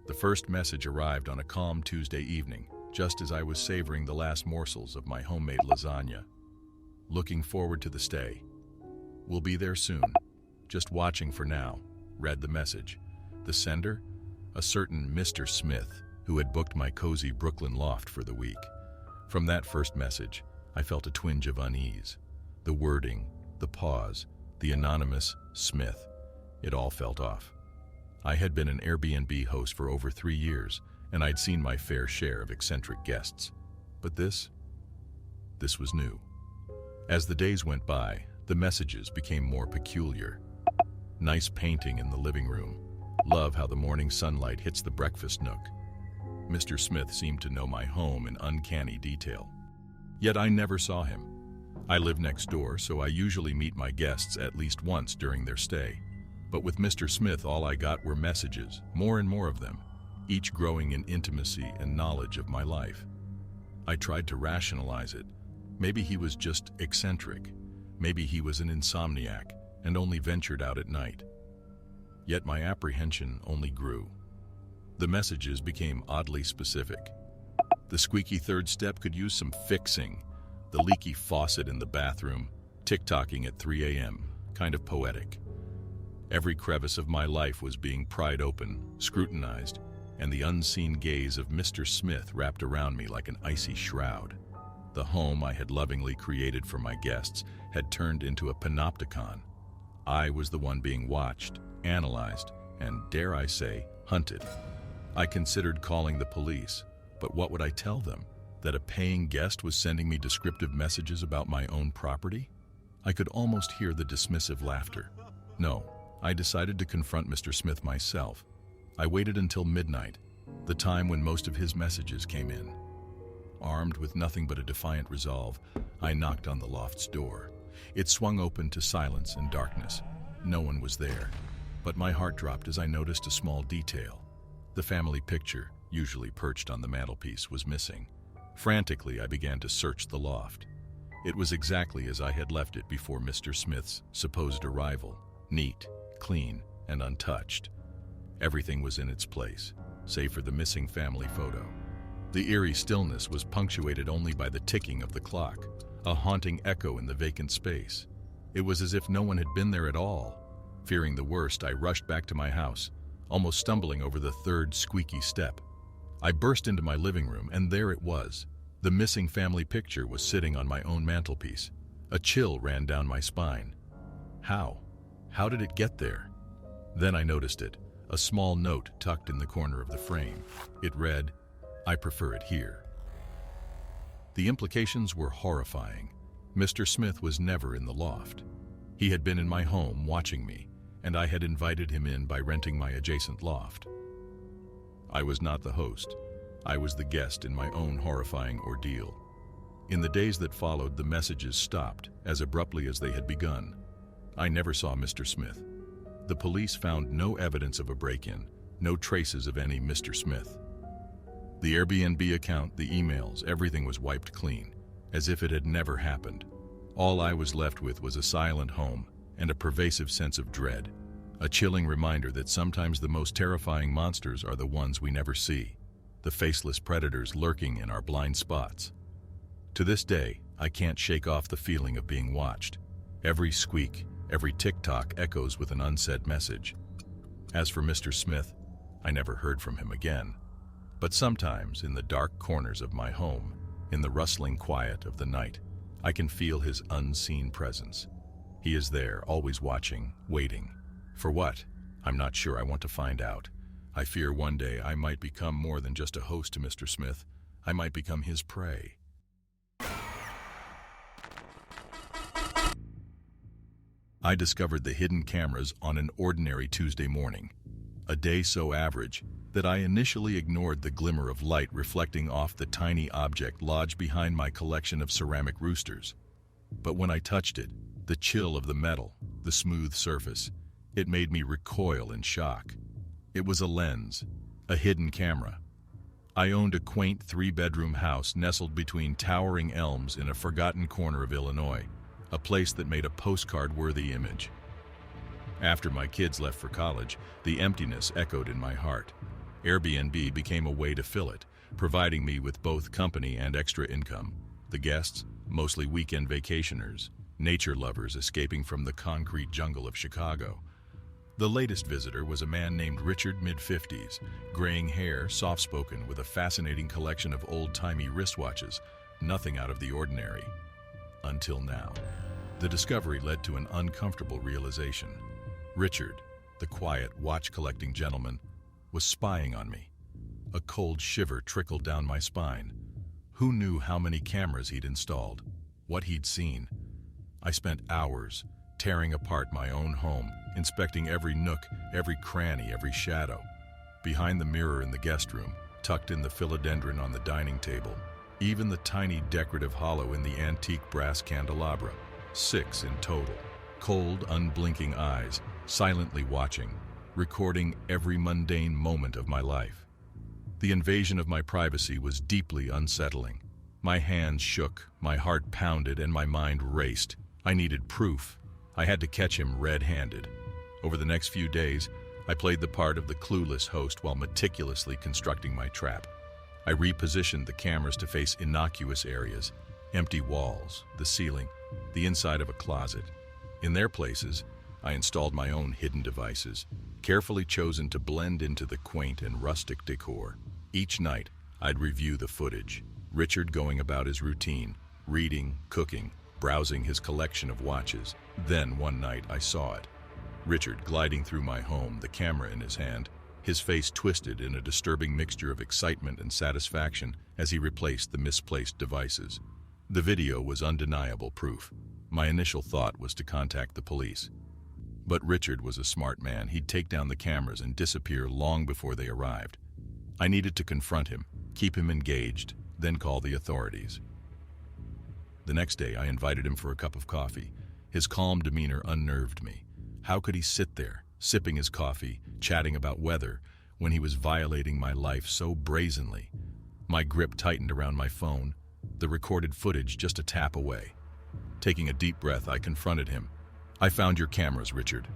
The first message arrived on a calm Tuesday evening, just as I was savoring the last morsels of my homemade lasagna. Looking forward to the stay. We'll be there soon. Just watching for now, read the message. The sender? A certain Mr. Smith, who had booked my cozy Brooklyn loft for the week. From that first message, I felt a twinge of unease. The wording, the pause, the anonymous Smith, it all felt off. I had been an Airbnb host for over 3 years, and I'd seen my fair share of eccentric guests. But this was new. As the days went by, the messages became more peculiar. Nice painting in the living room. Love how the morning sunlight hits the breakfast nook. Mr. Smith seemed to know my home in uncanny detail. Yet I never saw him. I live next door, so I usually meet my guests at least once during their stay. But with Mr. Smith, all I got were messages, more and more of them, each growing in intimacy and knowledge of my life. I tried to rationalize it. Maybe he was just eccentric. Maybe he was an insomniac and only ventured out at night. Yet my apprehension only grew. The messages became oddly specific. The squeaky third step could use some fixing. The leaky faucet in the bathroom, tick-tocking at 3 a.m., kind of poetic. Every crevice of my life was being pried open, scrutinized, and the unseen gaze of Mr. Smith wrapped around me like an icy shroud. The home I had lovingly created for my guests had turned into a panopticon. I was the one being watched, analyzed, and, dare I say, hunted. I considered calling the police, but what would I tell them? That a paying guest was sending me descriptive messages about my own property? I could almost hear the dismissive laughter. No, I decided to confront Mr. Smith myself. I waited until midnight, the time when most of his messages came in. Armed with nothing but a defiant resolve, I knocked on the loft's door. It swung open to silence and darkness. No one was there, but my heart dropped as I noticed a small detail. The family picture, usually perched on the mantelpiece, was missing. Frantically, I began to search the loft. It was exactly as I had left it before Mr. Smith's supposed arrival, neat, clean, and untouched. Everything was in its place, save for the missing family photo. The eerie stillness was punctuated only by the ticking of the clock, a haunting echo in the vacant space. It was as if no one had been there at all. Fearing the worst, I rushed back to my house, almost stumbling over the third squeaky step. I burst into my living room, and there it was. The missing family picture was sitting on my own mantelpiece. A chill ran down my spine. How? How did it get there? Then I noticed it, a small note tucked in the corner of the frame. It read, "I prefer it here." The implications were horrifying. Mr. Smith was never in the loft. He had been in my home watching me, and I had invited him in by renting my adjacent loft. I was not the host. I was the guest in my own horrifying ordeal. In the days that followed, the messages stopped as abruptly as they had begun. I never saw Mr. Smith. The police found no evidence of a break-in, no traces of any Mr. Smith. The Airbnb account, the emails, everything was wiped clean, as if it had never happened. All I was left with was a silent home and a pervasive sense of dread, a chilling reminder that sometimes the most terrifying monsters are the ones we never see, the faceless predators lurking in our blind spots. To this day, I can't shake off the feeling of being watched. Every squeak, every tick-tock echoes with an unsaid message. As for Mr. Smith, I never heard from him again. But sometimes, in the dark corners of my home, in the rustling quiet of the night, I can feel his unseen presence. He is there, always watching, waiting. For what? I'm not sure. I want to find out. I fear one day I might become more than just a host to Mr. Smith. I might become his prey. I discovered the hidden cameras on an ordinary Tuesday morning, a day so average that I initially ignored the glimmer of light reflecting off the tiny object lodged behind my collection of ceramic roosters. But when I touched it, the chill of the metal, the smooth surface, it made me recoil in shock. It was a lens, a hidden camera. I owned a quaint 3-bedroom house nestled between towering elms in a forgotten corner of Illinois, a place that made a postcard-worthy image. After my kids left for college, the emptiness echoed in my heart. Airbnb became a way to fill it, providing me with both company and extra income. The guests, mostly weekend vacationers, nature lovers escaping from the concrete jungle of Chicago. The latest visitor was a man named Richard, mid-50s, graying hair, soft-spoken, with a fascinating collection of old-timey wristwatches, nothing out of the ordinary. Until now. The discovery led to an uncomfortable realization. Richard, the quiet, watch-collecting gentleman, was spying on me. A cold shiver trickled down my spine. Who knew how many cameras he'd installed? What he'd seen? I spent hours tearing apart my own home, inspecting every nook, every cranny, every shadow. Behind the mirror in the guest room, tucked in the philodendron on the dining table, even the tiny decorative hollow in the antique brass candelabra. 6 in total. Cold, unblinking eyes, silently watching, recording every mundane moment of my life. The invasion of my privacy was deeply unsettling. My hands shook, my heart pounded, and my mind raced. I needed proof. I had to catch him red-handed. Over the next few days, I played the part of the clueless host while meticulously constructing my trap. I repositioned the cameras to face innocuous areas, empty walls, the ceiling, the inside of a closet. In their places, I installed my own hidden devices, carefully chosen to blend into the quaint and rustic decor. Each night, I'd review the footage. Richard going about his routine, reading, cooking, browsing his collection of watches. Then one night I saw it. Richard gliding through my home, the camera in his hand, his face twisted in a disturbing mixture of excitement and satisfaction as he replaced the misplaced devices. The video was undeniable proof. My initial thought was to contact the police. But Richard was a smart man. He'd take down the cameras and disappear long before they arrived. I needed to confront him, keep him engaged, then call the authorities. The next day, I invited him for a cup of coffee. His calm demeanor unnerved me. How could he sit there, sipping his coffee, chatting about weather, when he was violating my life so brazenly? My grip tightened around my phone, the recorded footage just a tap away. Taking a deep breath, I confronted him. "I found your cameras, Richard."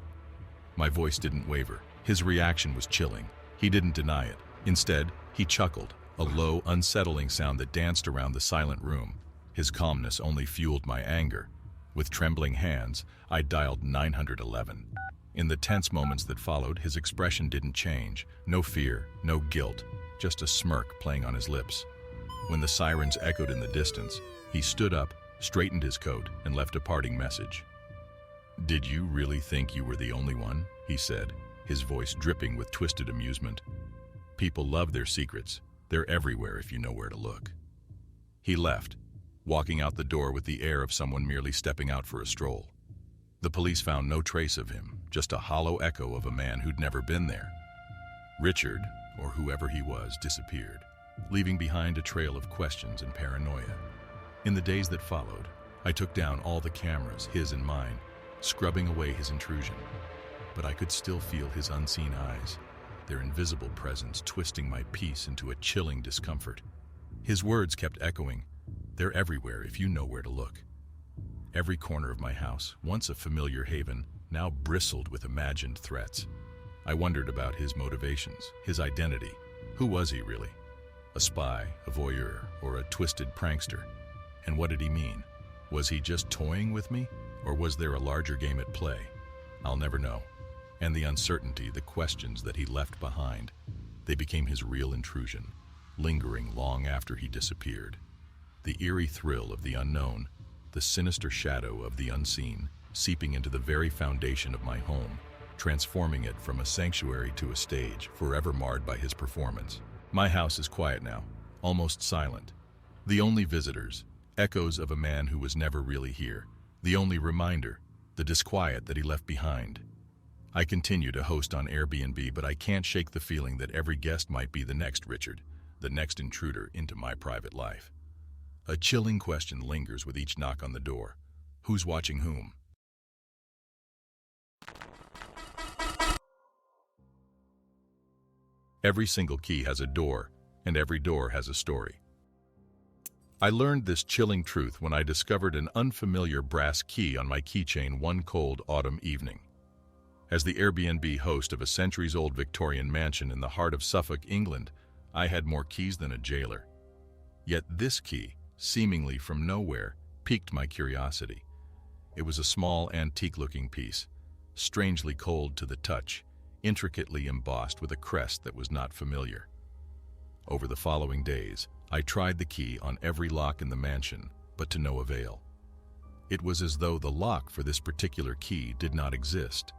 My voice didn't waver. His reaction was chilling. He didn't deny it. Instead, he chuckled, a low, unsettling sound that danced around the silent room. His calmness only fueled my anger. With trembling hands, I dialed 911. In the tense moments that followed, his expression didn't change. No fear, no guilt, just a smirk playing on his lips. When the sirens echoed in the distance, he stood up, straightened his coat, and left a parting message. "Did you really think you were the only one?" he said, his voice dripping with twisted amusement. "People love their secrets. They're everywhere if you know where to look." He left, walking out the door with the air of someone merely stepping out for a stroll. The police found no trace of him, just a hollow echo of a man who'd never been there. Richard, or whoever he was, disappeared, leaving behind a trail of questions and paranoia. In the days that followed, I took down all the cameras, his and mine, scrubbing away his intrusion. But I could still feel his unseen eyes, their invisible presence twisting my peace into a chilling discomfort. His words kept echoing, "They're everywhere if you know where to look." Every corner of my house, once a familiar haven, now bristled with imagined threats. I wondered about his motivations, his identity. Who was he really? A spy, a voyeur, or a twisted prankster? And what did he mean? Was he just toying with me, or was there a larger game at play? I'll never know. And the uncertainty, the questions that he left behind, they became his real intrusion, lingering long after he disappeared. The eerie thrill of the unknown, the sinister shadow of the unseen, seeping into the very foundation of my home, transforming it from a sanctuary to a stage, forever marred by his performance. My house is quiet now, almost silent. The only visitors, echoes of a man who was never really here. The only reminder, the disquiet that he left behind. I continue to host on Airbnb, but I can't shake the feeling that every guest might be the next Richard, the next intruder into my private life. A chilling question lingers with each knock on the door. Who's watching whom? Every single key has a door, and every door has a story. I learned this chilling truth when I discovered an unfamiliar brass key on my keychain one cold autumn evening. As the Airbnb host of a centuries-old Victorian mansion in the heart of Suffolk, England, I had more keys than a jailer. Yet this key, seemingly from nowhere, piqued my curiosity. It was a small, antique-looking piece, strangely cold to the touch, intricately embossed with a crest that was not familiar. Over the following days, I tried the key on every lock in the mansion, but to no avail. It was as though the lock for this particular key did not exist.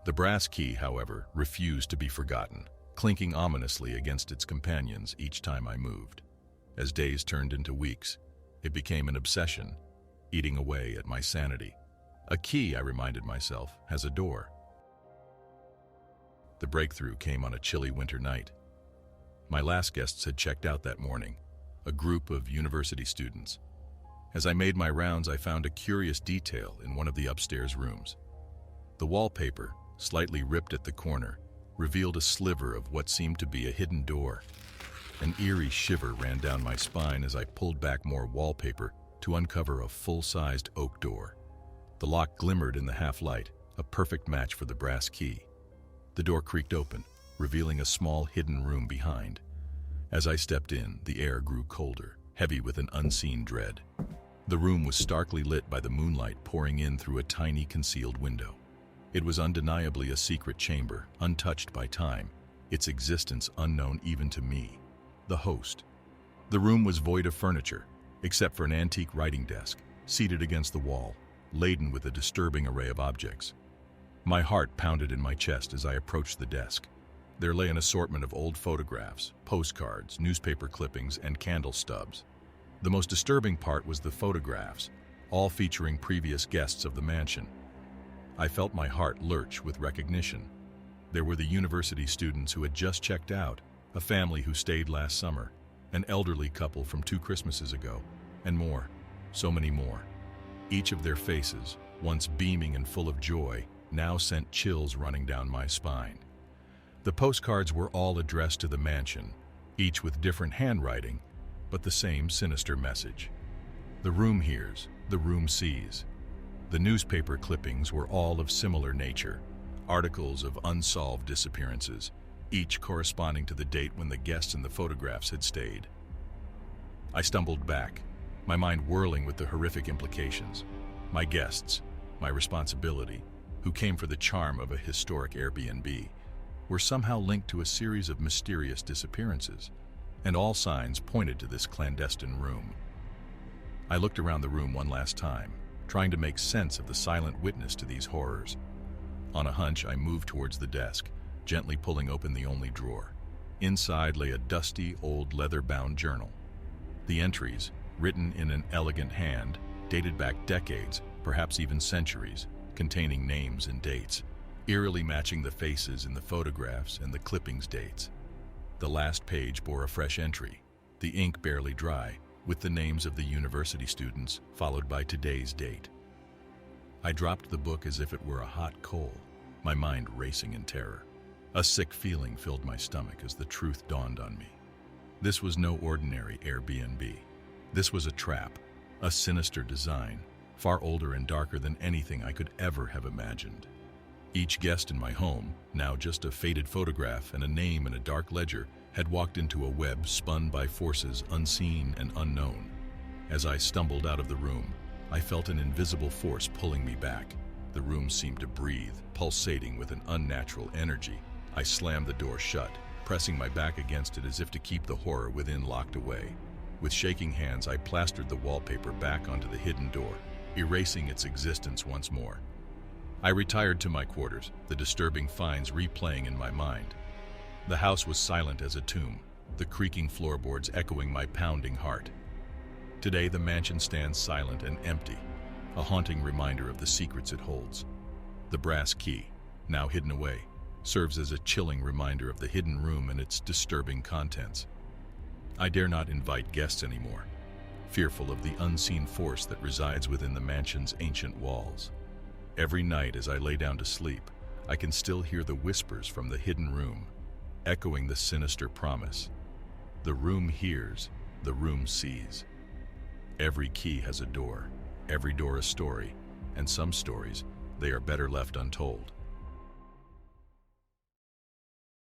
The brass key, however, refused to be forgotten, clinking ominously against its companions each time I moved. As days turned into weeks, it became an obsession, eating away at my sanity. A key, I reminded myself, has a door. The breakthrough came on a chilly winter night. My last guests had checked out that morning, a group of university students. As I made my rounds, I found a curious detail in one of the upstairs rooms. The wallpaper, slightly ripped at the corner, revealed a sliver of what seemed to be a hidden door. An eerie shiver ran down my spine as I pulled back more wallpaper to uncover a full-sized oak door. The lock glimmered in the half-light, a perfect match for the brass key. The door creaked open, revealing a small hidden room behind. As I stepped in, the air grew colder, heavy with an unseen dread. The room was starkly lit by the moonlight pouring in through a tiny concealed window. It was undeniably a secret chamber, untouched by time, its existence unknown even to me, the host. The room was void of furniture, except for an antique writing desk, seated against the wall, laden with a disturbing array of objects. My heart pounded in my chest as I approached the desk. There lay an assortment of old photographs, postcards, newspaper clippings, and candle stubs. The most disturbing part was the photographs, all featuring previous guests of the mansion. I felt my heart lurch with recognition. There were the university students who had just checked out, a family who stayed last summer, an elderly couple from 2 Christmases ago, and more, so many more. Each of their faces, once beaming and full of joy, now sent chills running down my spine. The postcards were all addressed to the mansion, each with different handwriting, but the same sinister message. The room hears, the room sees. The newspaper clippings were all of similar nature, articles of unsolved disappearances, each corresponding to the date when the guests in the photographs had stayed. I stumbled back, my mind whirling with the horrific implications. My guests, my responsibility, who came for the charm of a historic Airbnb, were somehow linked to a series of mysterious disappearances, and all signs pointed to this clandestine room. I looked around the room one last time, trying to make sense of the silent witness to these horrors. On a hunch, I moved towards the desk, gently pulling open the only drawer. Inside lay a dusty, old leather-bound journal. The entries, written in an elegant hand, dated back decades, perhaps even centuries, containing names and dates, eerily matching the faces in the photographs and the clippings' dates. The last page bore a fresh entry, the ink barely dry, with the names of the university students, followed by today's date. I dropped the book as if it were a hot coal, my mind racing in terror. A sick feeling filled my stomach as the truth dawned on me. This was no ordinary Airbnb. This was a trap, a sinister design, far older and darker than anything I could ever have imagined. Each guest in my home, now just a faded photograph and a name in a dark ledger, had walked into a web spun by forces unseen and unknown. As I stumbled out of the room, I felt an invisible force pulling me back. The room seemed to breathe, pulsating with an unnatural energy. I slammed the door shut, pressing my back against it as if to keep the horror within locked away. With shaking hands, I plastered the wallpaper back onto the hidden door, erasing its existence once more. I retired to my quarters, the disturbing finds replaying in my mind. The house was silent as a tomb, the creaking floorboards echoing my pounding heart. Today the mansion stands silent and empty, a haunting reminder of the secrets it holds. The brass key, now hidden away, serves as a chilling reminder of the hidden room and its disturbing contents. I dare not invite guests anymore, fearful of the unseen force that resides within the mansion's ancient walls. Every night as I lay down to sleep, I can still hear the whispers from the hidden room, echoing the sinister promise. The room hears, the room sees. Every key has a door, every door a story, and some stories, they are better left untold.